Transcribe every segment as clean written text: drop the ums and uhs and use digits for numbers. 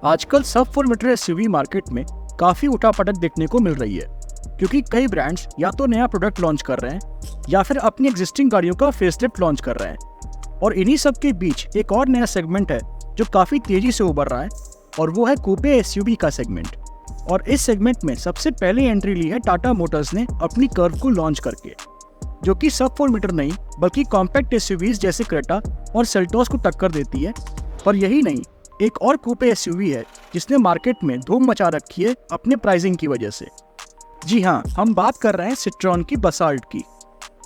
आजकल सब 4 metre SUV market में काफ़ी उठापटक देखने को मिल रही है, क्योंकि कई ब्रांड्स या तो नया प्रोडक्ट लॉन्च कर रहे हैं या फिर अपनी एग्जिस्टिंग गाड़ियों का फेसलिफ्ट लॉन्च कर रहे हैं। और इन्हीं सब के बीच एक और नया सेगमेंट है जो काफ़ी तेज़ी से उभर रहा है, और वो है कूपे एसयूवी का सेगमेंट। और इस सेगमेंट में सबसे पहले एंट्री ली है टाटा मोटर्स ने अपनी कर्व को लॉन्च करके, जो कि सब 4 मीटर नहीं बल्कि कॉम्पैक्ट एसयूवीज जैसे क्रेटा और सेल्टोस को टक्कर देती है। पर यही नहीं, एक और कूपे एसयूवी है जिसने मार्केट में धूम मचा रखी है अपने प्राइसिंग की वजह से। जी हाँ, हम बात कर रहे हैं सिट्रॉन की बसाल्ट की,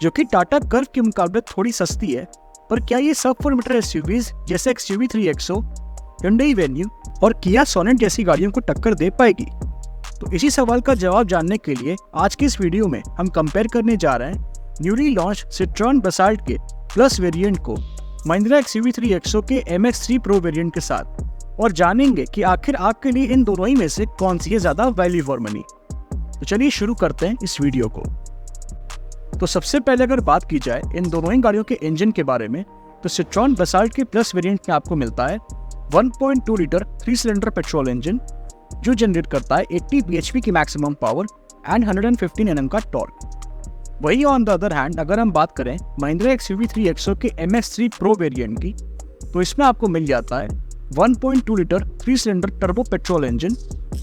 जो कि टाटा कर्व के मुकाबले थोड़ी सस्ती है। पर क्या ये सब 4 मीटर एसयूवीज जैसे एक्सयूवी 3XO, Hyundai Venue और किया सोनेट जैसी गाड़ियों को टक्कर दे पाएगी? तो इसी सवाल का जवाब जानने के लिए आज की इस वीडियो में हम कंपेयर करने जा रहे हैं न्यूली लॉन्च सिट्रॉन बसाल्ट के प्लस वेरिएंट को महिंद्रा एक्सयूवी 3XO के MX3 प्रो वेरिएंट के साथ, और जानेंगे कि आखिर आपके लिए इन दोनों ही में से कौन सी है ज्यादा वैल्यू फॉर मनी। तो चलिए शुरू करते हैं इस वीडियो को। तो सबसे पहले अगर बात की जाए इन दोनों ही गाड़ियों के इंजन के बारे में, तो सिट्रॉन बसाल्ट के प्लस वेरिएंट में आपको मिलता है 1.2 लीटर 3 सिलेंडर पेट्रोल इंजन, जो जनरेट करता है 80 bhp की मैक्सिमम पावर एंड 115 Nm का टॉर्क। वही ऑन द अदर हैंड अगर हम बात करें महिंद्रा एक्सयूवी 3XO के MX3 प्रो वेरिएंट की, तो इसमें आपको मिल जाता है 1.2 litre 3 cylinder turbo petrol engine,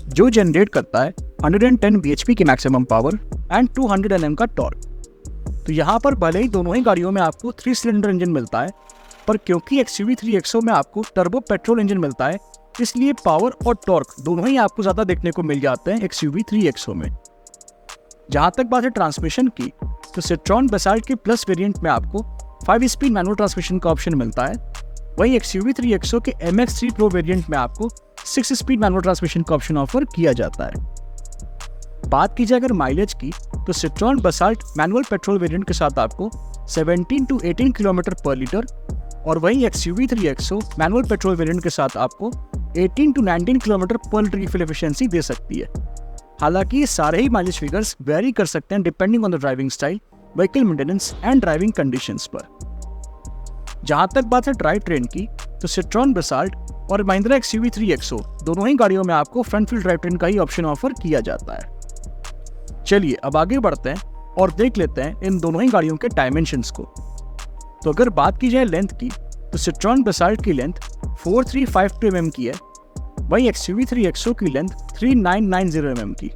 जो जनरेट करता है 110 bhp की मैक्सिमम पावर एंड 200 Nm का टॉर्क। तो यहाँ पर भले ही दोनों ही गाड़ियों में आपको 3 सिलेंडर इंजन मिलता है, पर क्योंकि एक्सयूवी 3XO में आपको टर्बो पेट्रोल इंजन मिलता है, इसलिए पावर और टॉर्क दोनों ही आपको ज़्यादा देखने को मिल जाते हैं एक्सयूवी 3XO में। जहाँ तक बात है ट्रांसमिशन की, तो सिट्रॉन बसाल्ट के प्लस वेरिएंट में आपको 5 स्पीड मैनुअल ट्रांसमिशन का ऑप्शन मिलता है। वहीं एक्सयूवी 3XO के MX3 प्रो वेरिएंट में आपको 6 स्पीड मैनुअल ट्रांसमिशन का ऑप्शन ऑफर किया जाता है। बात की जाए अगर माइलेज की, तो citron basalt manual petrol variant के साथ आपको 17 to 18 किलोमीटर पर लीटर, और वहीं XUV 3XO manual petrol variant के साथ आपको 18 to 19 किलोमीटर पर लीटर की फ्यूल एफिशिएंसी दे सकती है। हालांकि ये सारे ही माइलेज फिगर्स वेरी कर सकते हैं depending on the driving style, vehicle maintenance and driving conditions पर। जहां तक बात है ड्राइव ट्रेन की, तो सिट्रॉन बसाल्ट और महिंद्रा एक्सयूवी 3XO दोनों ही गाड़ियों में आपको फ्रंट व्हील ड्राइव ट्रेन का ही ऑप्शन ऑफर किया जाता है। चलिए अब आगे बढ़ते हैं और देख लेते हैं इन दोनों ही गाड़ियों के डायमेंशंस को। तो अगर बात की जाए लेंथ की, तो सिट्रॉन बसाल्ट की लेंथ 4352 mm की है, वहीं एक्सयूवी 3XO की लेंथ 3990 mm की।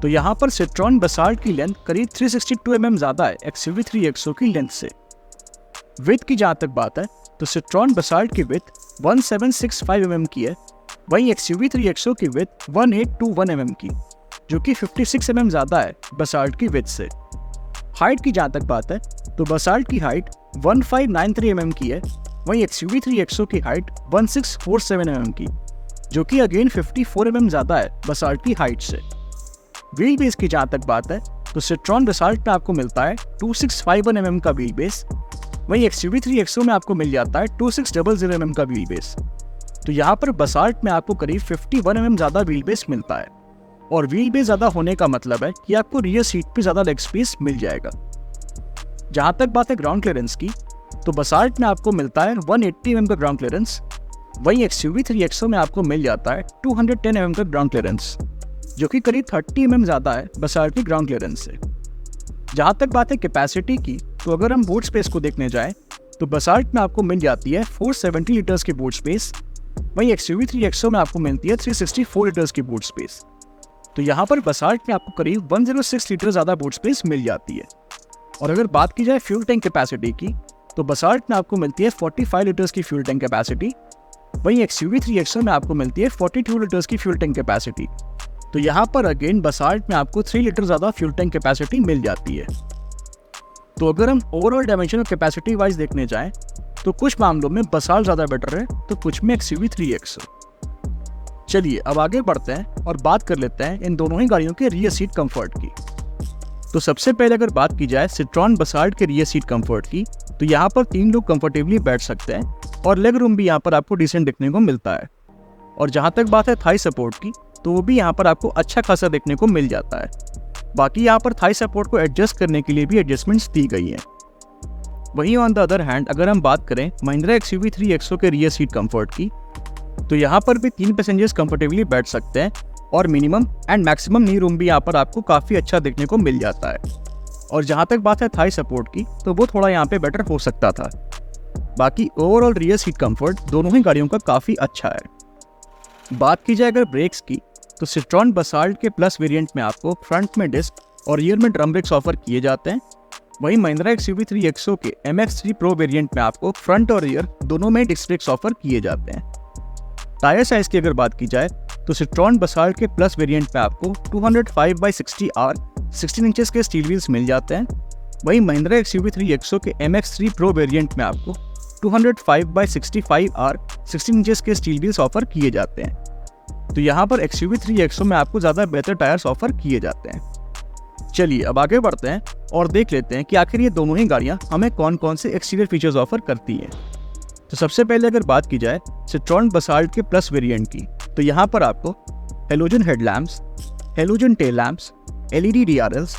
तो यहाँ पर सिट्रॉन बसाल्ट की लेंथ करीब 362 mm ज़्यादा है एक्सयूवी 3XO की लेंथ से। विड्थ की जहाँ तक बात है, तो सिट्रॉन बसाल्ट की विड्थ 1765 mm की है, वहीं एक्सयूवी 3XO की विड्थ 1821 mm की, जो कि 56 mm ज़्यादा है बसाल्ट की विड्थ से। हाइट की जहाँ तक बात है, तो बसाल्ट की हाइट 1593 mm की है, वहीं एक्सयूवी 3XO की हाइट 1647 mm की, जो कि अगेन 54 mm ज़्यादा है बसाल्ट की हाइट से। व्हील बेस की जहाँ तक बात है, तो सिट्रॉन बसाल्ट में आपको मिलता है 2651 mm का व्हील बेस, वहीं एक्सयूवी 3XO में आपको मिल जाता है 2600 mm का व्हील बेस। तो यहाँ पर बसाल्ट में आपको करीब 51 mm ज़्यादा व्हील बेस मिलता है, और व्हील बेस ज़्यादा होने का मतलब है कि आपको रियर सीट पे ज़्यादा लेग स्पेस मिल जाएगा। जहाँ तक बात है ग्राउंड क्लियरेंस की, तो बसाल्ट में आपको मिलता है 180 mm का ग्राउंड क्लियरेंस, वहीं एक्सयूवी 3XO में आपको मिल जाता है 210 mm का ग्राउंड क्लियरेंस, जो कि करीब 30 mm ज़्यादा है बसाल्ट की ग्राउंड क्लियरेंस से। जहाँ तक बात है कैपेसिटी की, तो अगर हम बूट स्पेस को देखने जाएं, तो बसाल्ट में आपको मिल जाती है 470 लीटर्स की बूट स्पेस, वहीं एक्सयूवी 3XO में आपको मिलती है 364 लीटर्स की बूट स्पेस। तो यहाँ पर बसाल्ट में आपको करीब 106 लीटर ज़्यादा बूट स्पेस मिल जाती है। और अगर बात की जाए फ्यूल टैंक कैपेसिटी की, तो बसाल्ट में आपको मिलती है 45 लीटर्स की फ्यूल टैंक कैपेसिटी, वहीं एक्सयूवी 3XO में आपको मिलती है 42 लीटर्स की फ्यूल टैंक कैपेसिटी। तो यहाँ पर अगेन बसाल्ट में आपको 3 लीटर ज़्यादा फ्यूल टैंक कैपेसिटी मिल जाती है। तो अगर हम ओवरऑल डायमेंशन और कैपेसिटी वाइज देखने जाएं, तो कुछ मामलों में बसाल्ट ज़्यादा बेटर है, तो कुछ में एक्सयूवी 3XO। चलिए अब आगे बढ़ते हैं और बात कर लेते हैं इन दोनों ही गाड़ियों के रियर सीट कंफर्ट की। तो सबसे पहले अगर बात की जाए सिट्रॉन बसाल्ट के रियर सीट कंफर्ट की, तो यहाँ पर 3 लोग कंफर्टेबली बैठ सकते हैं, और लेग रूम भी यहाँ पर आपको डिसेंट देखने को मिलता है। और जहाँ तक बात है थाई सपोर्ट की, तो वो भी यहाँ पर आपको अच्छा खासा देखने को मिल जाता है। बाकी यहाँ पर थाई सपोर्ट को एडजस्ट करने के लिए भी एडजस्टमेंट्स दी गई हैं। वहीं ऑन द अदर हैंड अगर हम बात करें महिंद्रा एक्सयूवी 3XO के रियर सीट कंफर्ट की, तो यहाँ पर भी 3 पैसेंजर्स कंफर्टेबली बैठ सकते हैं और minimum and maximum knee room भी यहाँ पर आपको काफ़ी अच्छा देखने को मिल जाता है। और जहाँ तक बात है थाई सपोर्ट की, तो वो थोड़ा यहाँ पे बेटर हो सकता था। बाकी ओवरऑल रियर सीट कंफर्ट दोनों ही गाड़ियों का काफ़ी अच्छा है। बात की जाए अगर ब्रेक्स की, तो सिट्रॉन बसाल्ट के प्लस वेरिएंट में आपको फ्रंट में डिस्क और रियर में ड्रम ब्रेक्स ऑफर किए जाते हैं। वहीं महिंद्रा XUV3 XO के MX3 Pro वेरिएंट में आपको फ्रंट और रियर दोनों में डिस्क ब्रेक्स ऑफर किए जाते हैं। टायर साइज की अगर बात की जाए, तो सिट्रॉन बसाल्ट के प्लस वेरिएंट में आपको 205/60R 16 इंचेस के स्टील व्हील्स मिल जाते हैं। वहीं महिंद्रा XUV3 XO के MX3 Pro वेरिएंट में आपको 205/65R 16 इंचेस के स्टील व्हील्स ऑफर किए जाते हैं। तो यहाँ पर XUV3 XO में आपको ज़्यादा बेहतर टायर्स ऑफर किए जाते हैं। चलिए अब आगे बढ़ते हैं और देख लेते हैं कि आखिर ये दोनों ही गाड़ियाँ हमें कौन कौन से एक्सटीरियर फीचर्स ऑफर करती हैं। तो सबसे पहले अगर बात की जाए सिट्रॉन बसाल्ट के प्लस वेरिएंट की, तो यहाँ पर आपको halogen headlamps, halogen tail lamps, LED DRLs,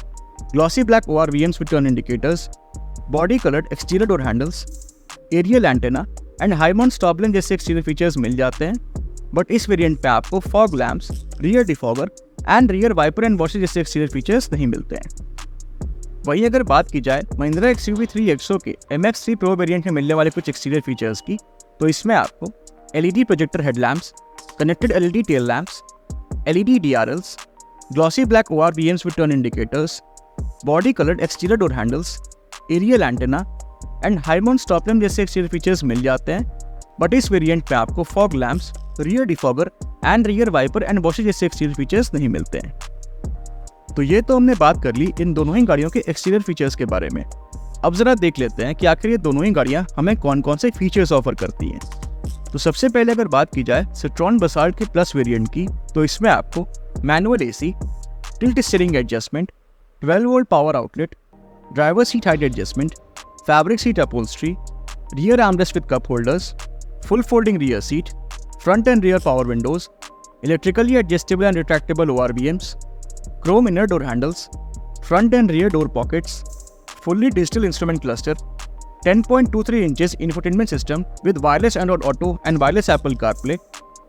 glossy black ORVMs with turn indicators, body coloured exterior door handles, aerial antenna and high mount stop lamp जैसे एक्सटीरियर फीचर्स मिल जाते हैं। बट इस वेरिएंट पे आपको fog lamps, rear defogger and rear wiper and washer जैसे exterior features नहीं मिलते हैं। वहीं अगर बात की जाए महिंद्रा XUV3 XO के MX3 Pro वेरिएंट में मिलने वाले कुछ एक्सटीरियर फीचर्स की, तो इसमें आपको LED projector headlamps, connected LED tail lamps, LED DRLs, glossy black ORVMs with turn indicators, body coloured exterior door handles, aerial antenna and high mount stop lamp जैसे exterior features मिल जाते हैं। But इस variant पे आपको fog lamps, rear defogger and rear wiper and washer जैसे exterior features नहीं मिलते हैं। तो ये तो हमने बात कर ली इन दोनों ही गाड़ियों के एक्सटीरियर फीचर्स के बारे में। अब जरा देख लेते हैं कि आखिर ये दोनों ही गाड़ियाँ हमें कौन कौन से फीचर्स ऑफर करती हैं। तो सबसे पहले अगर बात की जाए सिट्रॉन बसाल्ट के प्लस वेरिएंट की, तो इसमें आपको manual AC, tilt steering adjustment, 12 volt power outlet, driver seat height adjustment, fabric seat upholstery, rear armrest with cup holders, full folding rear seat, front end rear power Windows, electrically adjustable and retractable ORVMs, chrome inner door handles, front and rear door pockets, fully digital instrument cluster, 10.23 inches infotainment system with wireless Android Auto and wireless Apple CarPlay,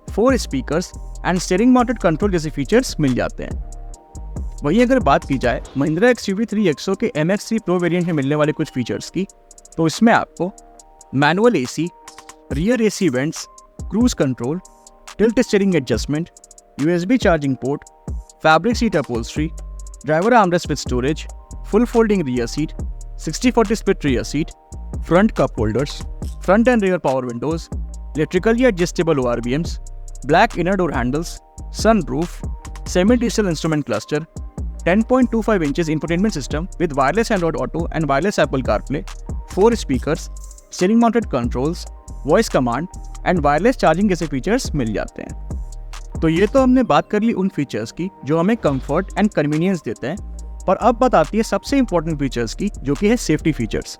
4 speakers and steering mounted control जैसे features मिल जाते हैं। वहीं अगर बात की जाए Mahindra XUV3 XO के MX3 Pro वेरिएंट में मिलने वाले कुछ फीचर्स की, तो इसमें आपको manual AC, rear AC vents, cruise control, tilt steering adjustment, USB charging port, fabric seat upholstery, driver armrest with storage, full folding rear seat, 60/40 split rear seat, front cup holders, front end rear power Windows, electrically adjustable ORVMs, black inner door handles, sunroof, semi digital instrument cluster, 10.25 inches infotainment system with wireless Android Auto and wireless Apple CarPlay, 4 speakers, steering mounted controls, voice command and wireless charging जैसे features मिल जाते हैं। तो ये तो हमने बात कर ली उन फीचर्स की जो हमें कंफर्ट एंड कन्वीनियंस देते हैं, पर अब बात आती है सबसे इंपॉर्टेंट फीचर्स की, जो कि है सेफ्टी फीचर्स।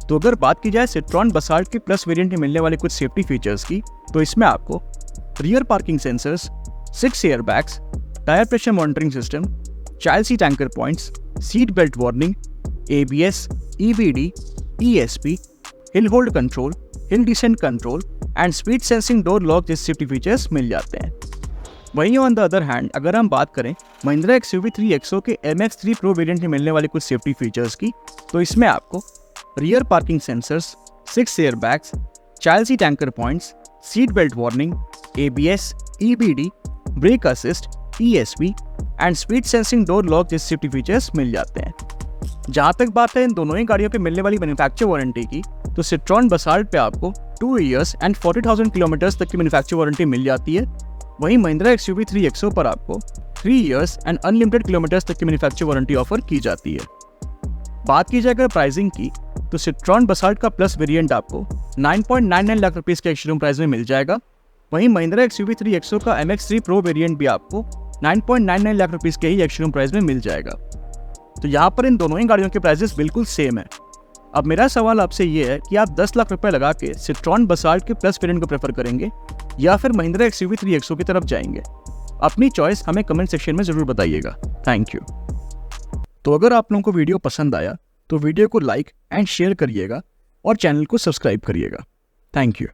तो अगर बात की जाए सिट्रॉन बसाल्ट के प्लस वेरिएंट में मिलने वाले कुछ सेफ्टी फीचर्स की, तो इसमें आपको rear parking sensors, 6 air bags, tyre pressure monitoring system, child seat anchor points, seat belt warning, ABS, EBD, ESP, hill hold control, hill descent control and speed sensing door lock जैसे safety features मिल जाते हैं। वहीं on the other hand अगर हम बात करें Mahindra XUV3 XO के MX3 Pro वेरिएंट में मिलने वाले कुछ सेफ्टी फीचर्स की, तो इसमें आपको rear parking sensors, 6 air bags, child seat anchor points, seat belt warning, ABS, EBD, brake assist, ESP and speed sensing door lock जैसे सेफ्टी फीचर्स मिल जाते हैं। जहाँ तक बात है इन दोनों ही गाड़ियों पे मिलने वाली मैन्युफैक्चर वारंटी की, तो सिट्रॉन बसाल्ट पे आपको 2 years एंड 40,000 किलोमीटर्स तक की मैन्युफैक्चर वारंटी मिल जाती है। वहीं महिंद्रा XUV3 XO पर आपको 3 years एंड अनलिमिटेड किलोमीटर्स तक की मैन्युफैक्चर वारंटी ऑफर की जाती है। बात की जाए अगर प्राइसिंग की, तो सिट्रॉन बसाल्ट का प्लस वेरिएंट आपको 9.99 लाख रुपीज़ के एक्स-शोरूम प्राइस में मिल जाएगा। वहीं महिंद्रा XUV3 XO का MX3 Pro वेरिएंट भी आपको 9.99 लाख रुपीज़ के ही एक्स-शोरूम प्राइस में मिल जाएगा। तो यहाँ पर इन दोनों ही गाड़ियों के प्राइसेस बिल्कुल सेम है। अब मेरा सवाल आपसे ये है कि आप 10 लाख रुपए लगा के सिट्रॉन बसाल्ट के प्लस वेरिएंट को प्रेफर करेंगे या फिर महिंद्रा XUV3 XO की तरफ जाएंगे? अपनी चॉइस हमें कमेंट सेक्शन में ज़रूर बताइएगा। Thank you. तो अगर आप लोगों को वीडियो पसंद आया तो वीडियो को लाइक एंड शेयर करिएगा और चैनल को सब्सक्राइब करिएगा। Thank you.